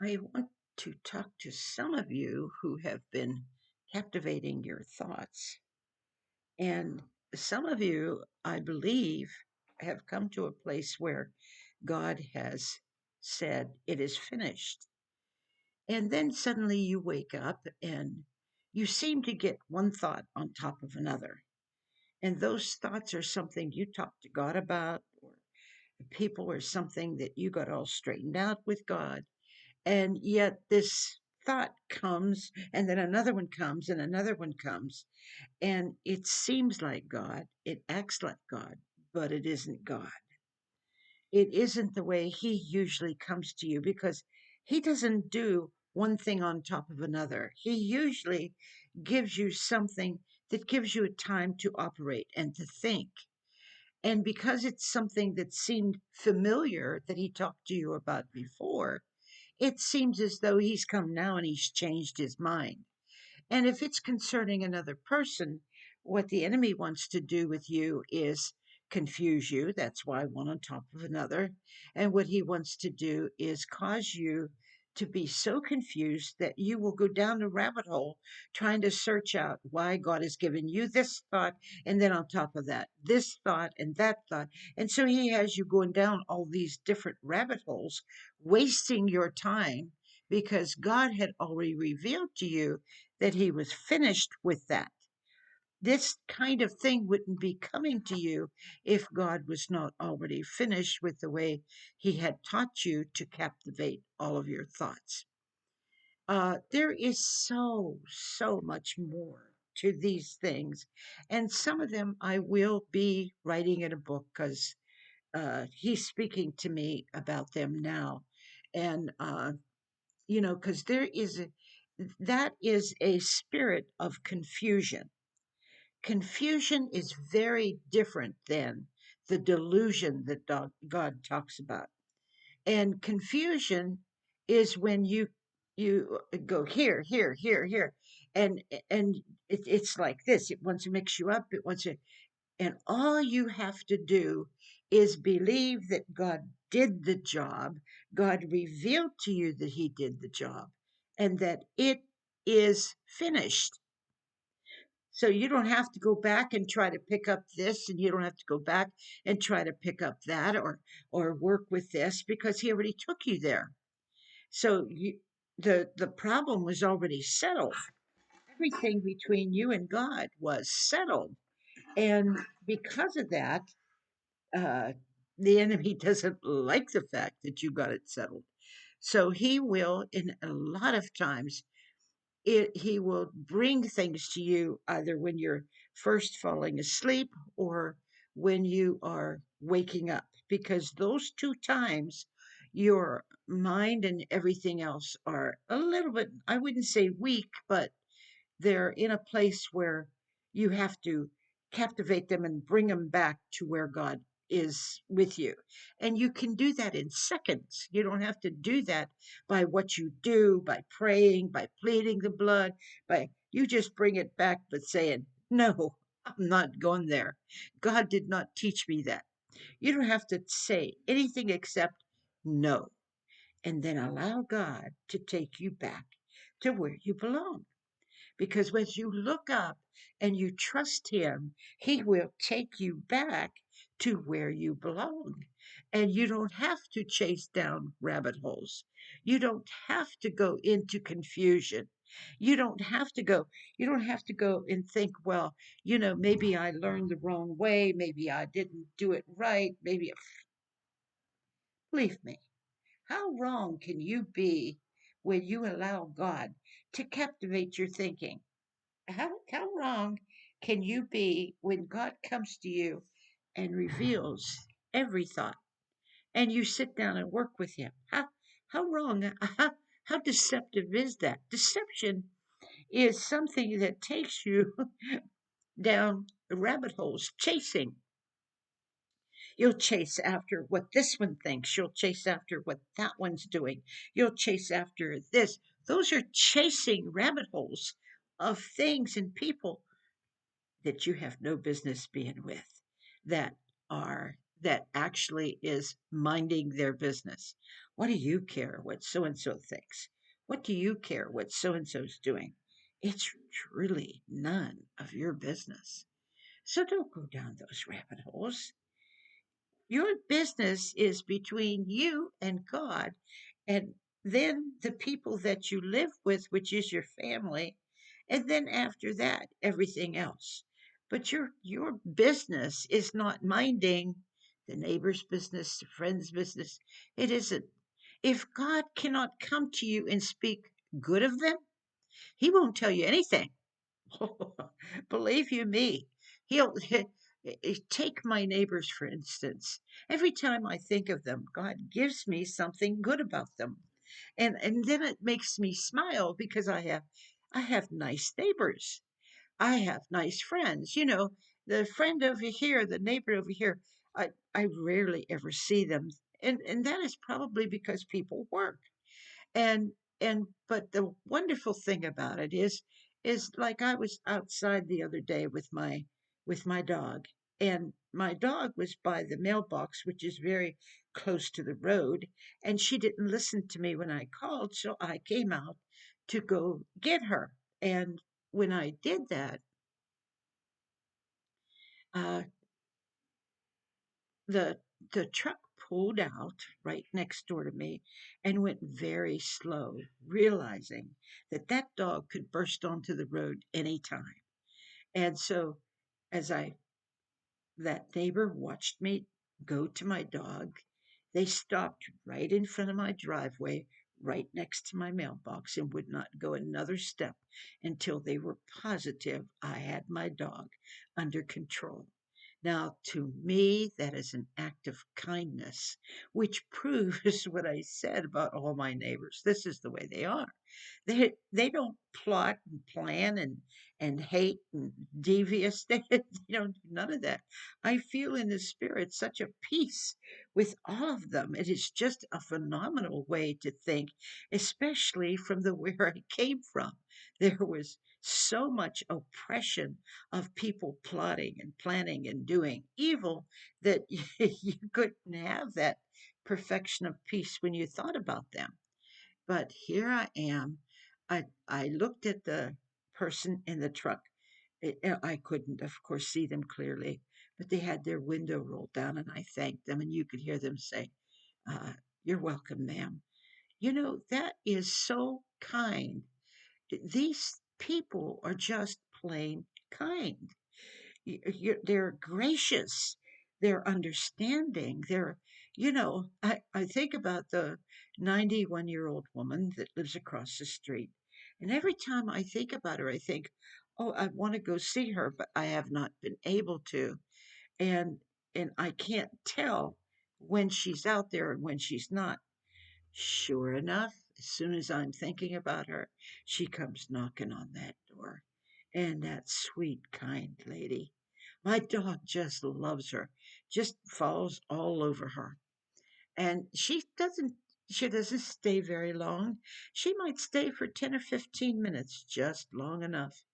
I want to talk to some of you who have been captivating your thoughts. And some of you, I believe, have come to a place where God has said, "It is finished." And then suddenly you wake up and you seem to get one thought on top of another. And those thoughts are something you talk to God about, or people, or something that you got all straightened out with God. And yet this thought comes, and then another one comes, and another one comes. And it seems like God, it acts like God, but it isn't God. It isn't the way He usually comes to you, because He doesn't do one thing on top of another. He usually gives you something that gives you a time to operate and to think. And because it's something that seemed familiar that He talked to you about before, it seems as though He's come now and He's changed His mind. And if it's concerning another person, what the enemy wants to do with you is confuse you. That's why one on top of another. And what he wants to do is cause you to be so confused that you will go down the rabbit hole trying to search out why God has given you this thought, and then on top of that, this thought and that thought. And so he has you going down all these different rabbit holes, wasting your time, because God had already revealed to you that he was finished with that. This kind of thing wouldn't be coming to you if God was not already finished with the way he had taught you to captivate all of your thoughts. There is so much more to these things. And some of them I will be writing in a book, because he's speaking to me about them now. And, because that is a spirit of confusion. Confusion is very different than the delusion that God talks about. And confusion is when you go here, here, here, here, and and it's like this. It wants to mix you up. It wants to, and all you have to do is believe that God did the job. God revealed to you that He did the job, and that it is finished. So you don't have to go back and try to pick up this, and you don't have to go back and try to pick up that, or work with this, because he already took you there. So the problem was already settled. Everything between you and God was settled. And because of that, uh, the enemy doesn't like the fact that you got it settled. So he will, in a lot of times, he will bring things to you either when you're first falling asleep or when you are waking up, because those two times your mind and everything else are a little bit, I wouldn't say weak, but they're in a place where you have to captivate them and bring them back to where God is with you. And you can do that in seconds. You don't have to do that by what you do, by praying, by pleading the blood, by you just bring it back, but saying, "No, I'm not going there. God did not teach me that." You don't have to say anything except no, and then allow God to take you back to where you belong. Because when you look up and you trust Him, He will take you back to where you belong. And you don't have to chase down rabbit holes. You don't have to go into confusion. You don't have to go and think, well, maybe I learned the wrong way. Maybe I didn't do it right. Believe me, how wrong can you be when you allow God to captivate your thinking? How wrong can you be when God comes to you and reveals every thought, and you sit down and work with Him? How wrong? How deceptive is that? Deception is something that takes you down rabbit holes, chasing. You'll chase after what this one thinks. You'll chase after what that one's doing. You'll chase after this. Those are chasing rabbit holes of things and people that you have no business being with, that are that actually is minding their business. What do you care what so and so thinks? What do you care what so and so's doing? It's truly none of your business. So don't go down those rabbit holes. Your business is between you and God, and then the people that you live with, which is your family, and then after that, everything else. But your business is not minding the neighbor's business, the friend's business. It isn't. If God cannot come to you and speak good of them, He won't tell you anything. Believe you me, he'll take my neighbors for instance. Every time I think of them, God gives me something good about them, and then it makes me smile because I have nice neighbors. I have nice friends. The friend over here, the neighbor over here. I rarely ever see them, and that is probably because people work and but the wonderful thing about it is like I was outside the other day with my dog, and my dog was by the mailbox, which is very close to the road, and she didn't listen to me when I called, so I came out to go get her. And when I did that, uh, the the truck pulled out right next door to me and went very slow, realizing that dog could burst onto the road any time. And so, as I that neighbor watched me go to my dog, they stopped right in front of my driveway, right next to my mailbox, and would not go another step until they were positive I had my dog under control. Now, to me, that is an act of kindness, which proves what I said about all my neighbors. This is the way they are. They don't plot and plan and hate and devious. They don't do none of that. I feel in the spirit such a peace with all of them. It is just a phenomenal way to think, especially from the where I came from. There was so much oppression of people plotting and planning and doing evil that you couldn't have that perfection of peace when you thought about them. But here I am. I looked at the person in the truck. I couldn't, of course, see them clearly, but they had their window rolled down, and I thanked them, and you could hear them say, uh, "You're welcome, ma'am." That is so kind. These people are just plain kind. They're gracious, they're understanding, I think about the 91-year-old woman that lives across the street, and every time I think about her I think, oh, I want to go see her, but I have not been able to, and I can't tell when she's out there and when she's not. Sure enough, as soon as I'm thinking about her, she comes knocking on that door. And that sweet, kind lady. My dog just loves her, just falls all over her. And she doesn't stay very long. She might stay for 10 or 15 minutes, just long enough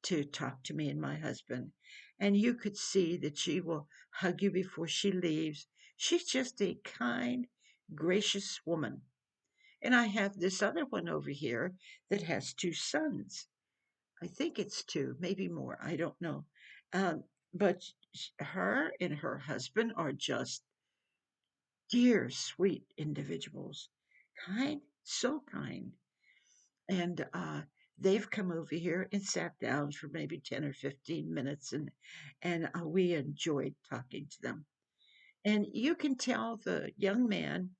to talk to me and my husband. And you could see that she will hug you before she leaves. She's just a kind, gracious woman. And I have this other one over here that has two sons. I think it's two, maybe more. I don't know. But her and her husband are just dear, sweet individuals. Kind, so kind. And they've come over here and sat down for maybe 10 or 15 minutes, and we enjoyed talking to them. And you can tell the young man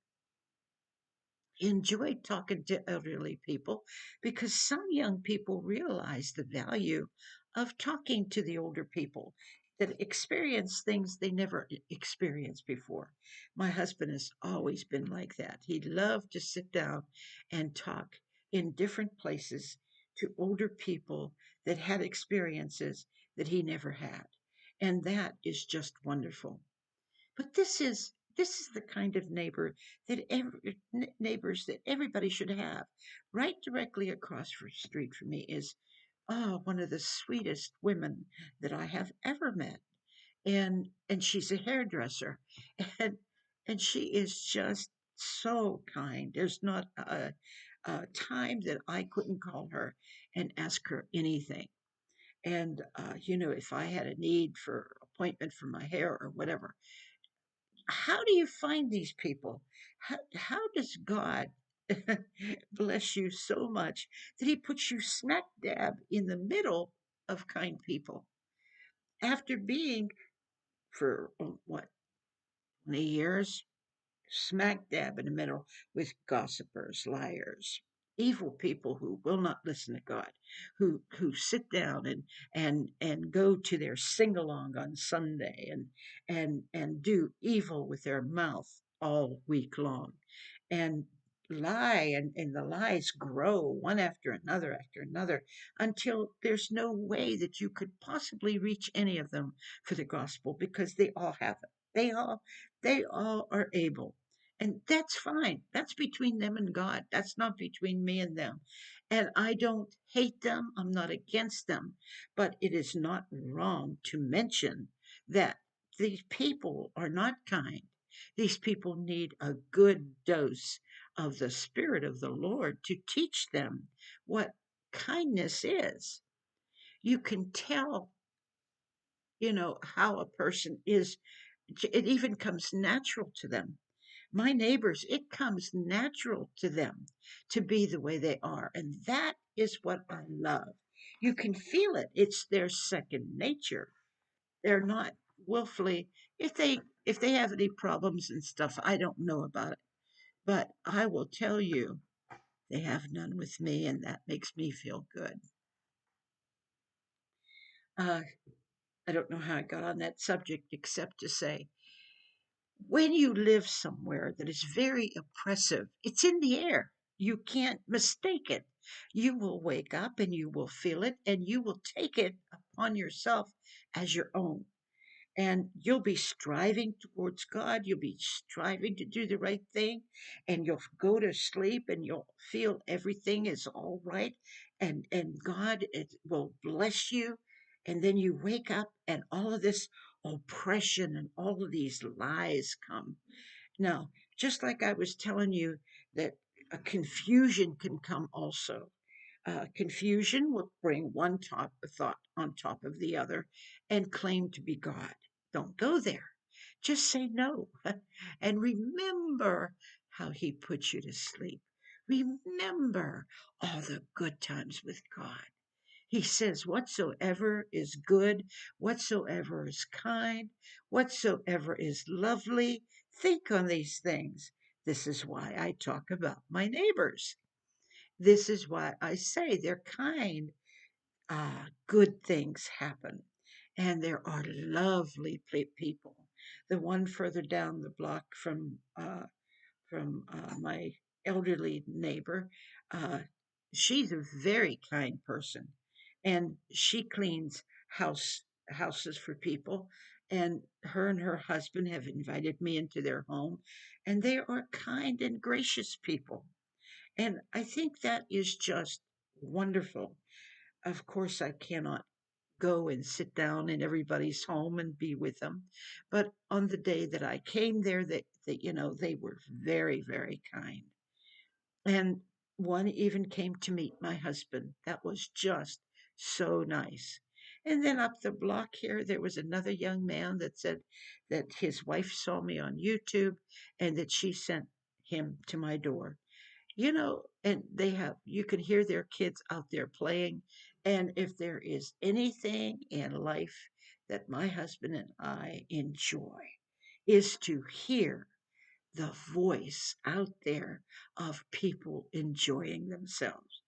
enjoyed talking to elderly people because some young people realize the value of talking to the older people that experience things they never experienced before. My husband has always been like that. He loved to sit down and talk in different places to older people that had experiences that he never had. And that is just wonderful. But this is the kind of neighbors that everybody should have. Right directly across the street from me is one of the sweetest women that I have ever met. and she's a hairdresser, and and she is just so kind. There's not a time that I couldn't call her and ask her anything. And if I had a need for appointment for my hair or whatever, how do you find these people? How does God bless you so much that He puts you smack dab in the middle of kind people after being for what, 20 years, smack dab in the middle with gossipers, liars, evil people who will not listen to God, who sit down and go to their sing along on Sunday and do evil with their mouth all week long and lie, and the lies grow one after another until there's no way that you could possibly reach any of them for the gospel because they all have it. They all are able, and that's fine. That's between them and God. That's not between me and them. And I don't hate them. I'm not against them. But it is not wrong to mention that these people are not kind. These people need a good dose of the Spirit of the Lord to teach them what kindness is. You can tell, how a person is. It even comes natural to them. My neighbors, it comes natural to them to be the way they are. And that is what I love. You can feel it. It's their second nature. They're not willfully, if they have any problems and stuff, I don't know about it. But I will tell you, they have none with me, and that makes me feel good. Uh, I don't know how I got on that subject except to say, when you live somewhere that is very oppressive, it's in the air. You can't mistake it. You will wake up and you will feel it, and you will take it upon yourself as your own. And you'll be striving towards God. You'll be striving to do the right thing, and you'll go to sleep and you'll feel everything is all right, and God will bless you. And then you wake up, and all of this oppression and all of these lies come. Now, just like I was telling you that a confusion can come also. Confusion will bring one thought on top of the other and claim to be God. Don't go there. Just say no. And remember how He put you to sleep. Remember all the good times with God. He says, whatsoever is good, whatsoever is kind, whatsoever is lovely, think on these things. This is why I talk about my neighbors. This is why I say they're kind. Good things happen. And there are lovely people. The one further down the block from my elderly neighbor. Uh, she's a very kind person, and she cleans houses for people. And her husband have invited me into their home, and they are kind and gracious people. And I think that is just wonderful. Of course, I cannot go and sit down in everybody's home and be with them. But on the day that I came there, they were very, very kind. And one even came to meet my husband. That was just so nice. And then up the block here, there was another young man that said that his wife saw me on YouTube and that she sent him to my door. And you can hear their kids out there playing. And if there is anything in life that my husband and I enjoy, is to hear the voice out there of people enjoying themselves.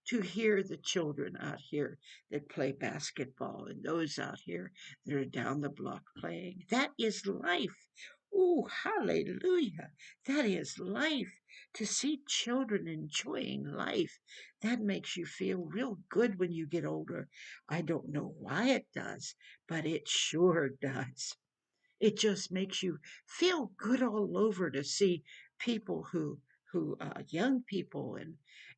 To hear the children out here that play basketball and those out here that are down the block playing. That is life. Oh, hallelujah. That is life. To see children enjoying life, that makes you feel real good when you get older. I don't know why it does, but it sure does. It just makes you feel good all over to see people who young people,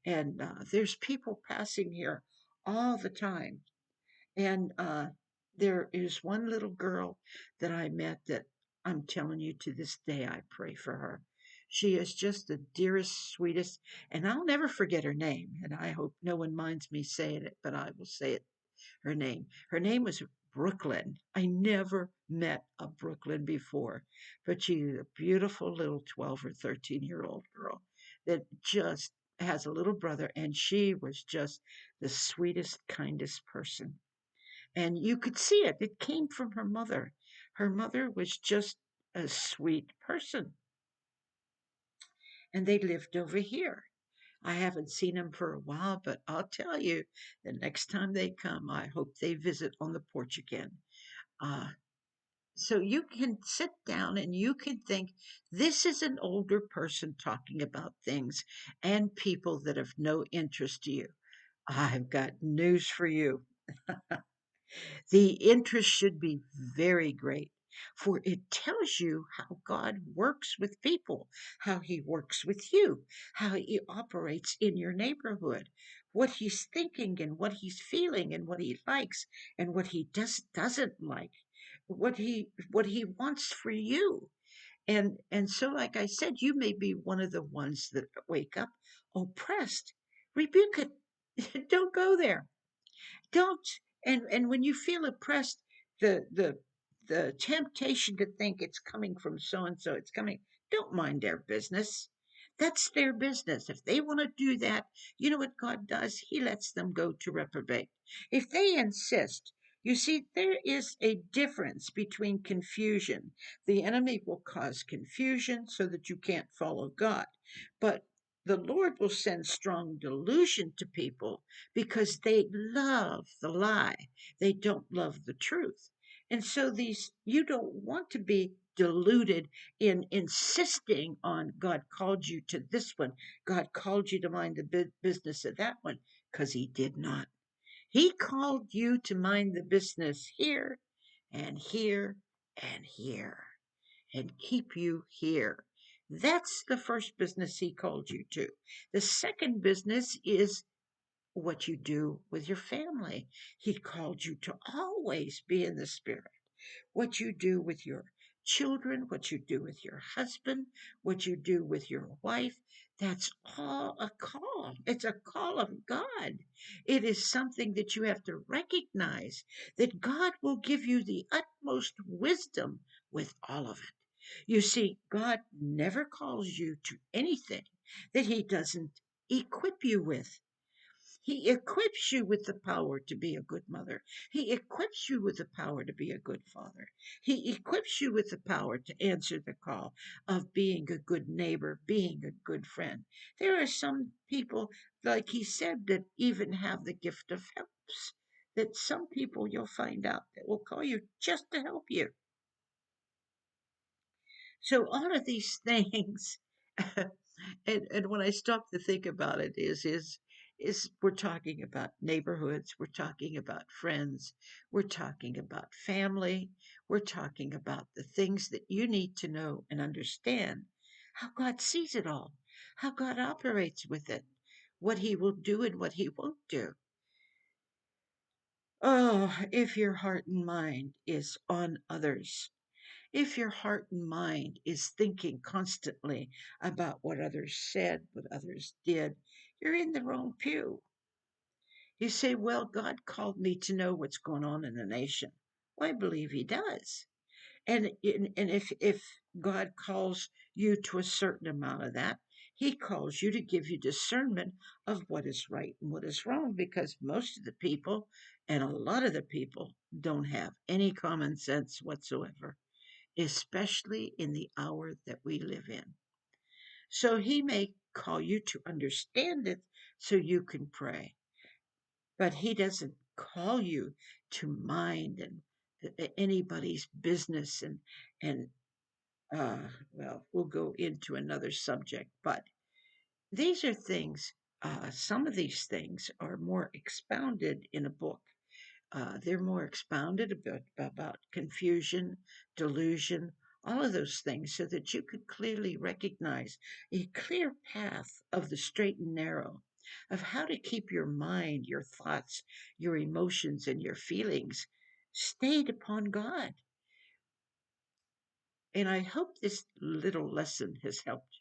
and there's people passing here all the time, and There is one little girl that I met that I'm telling you to this day I pray for her. She is just the dearest, sweetest, and I'll never forget her name. And I hope no one minds me saying it, but I will say it. Her name. Her name was Brooklyn. I never met a Brooklyn before, but she's a beautiful little 12 or 13-year-old girl that just has a little brother, and she was just the sweetest, kindest person. And you could see it. It came from her mother. Her mother was just a sweet person. And they lived over here. I haven't seen them for a while, but I'll tell you, the next time they come, I hope they visit on the porch again. Uh, so you can sit down and you can think, this is an older person talking about things and people that have no interest to you. I've got news for you. The interest should be very great, for it tells you how God works with people, how He works with you, how He operates in your neighborhood, what He's thinking and what He's feeling and what He likes and what He doesn't like, what He wants for you. And so, like I said, you may be one of the ones that wake up oppressed. Rebuke it. Don't go there. Don't. And when you feel oppressed, the temptation to think it's coming from so and so, it's coming, don't mind their business. That's their business. If they want to do that, you know what God does? He lets them go to reprobate. If they insist, you see, there is a difference between confusion. The enemy will cause confusion so that you can't follow God. But the Lord will send strong delusion to people because they love the lie. They don't love the truth. And so these, you don't want to be deluded in insisting on God called you to this one. God called you to mind the business of that one, because He did not. He called you to mind the business here and here and here and keep you here. That's the first business He called you to. The second business is what you do with your family. He called you to always be in the Spirit. What you do with your children, what you do with your husband, what you do with your wife, that's all a call. It's a call of God. It is something that you have to recognize that God will give you the utmost wisdom with all of it. You see, God never calls you to anything that He doesn't equip you with. He equips you with the power to be a good mother. He equips you with the power to be a good father. He equips you with the power to answer the call of being a good neighbor, being a good friend. There are some people, like he said, that even have the gift of helps. That some people you'll find out that will call you just to help you. So all of these things, and when I stop to think about it, is we're talking about neighborhoods, we're talking about friends, we're talking about family, we're talking about the things that you need to know and understand how God sees it all, how God operates with it, what He will do and what He won't do. Oh, if your heart and mind is on others, if your heart and mind is thinking constantly about what others said, what others did, you're in the wrong pew. You say, well, God called me to know what's going on in the nation. Well, I believe He does. And if God calls you to a certain amount of that, He calls you to give you discernment of what is right and what is wrong, because most of the people and a lot of the people don't have any common sense whatsoever, especially in the hour that we live in. So He may call you to understand it so you can pray, but He doesn't call you to mind and anybody's business and well, we'll go into another subject, but these are things. Some of these things are more expounded in a book. They're more expounded about confusion, delusion, all of those things, so that you could clearly recognize a clear path of the straight and narrow, of how to keep your mind, your thoughts, your emotions, and your feelings stayed upon God. And I hope this little lesson has helped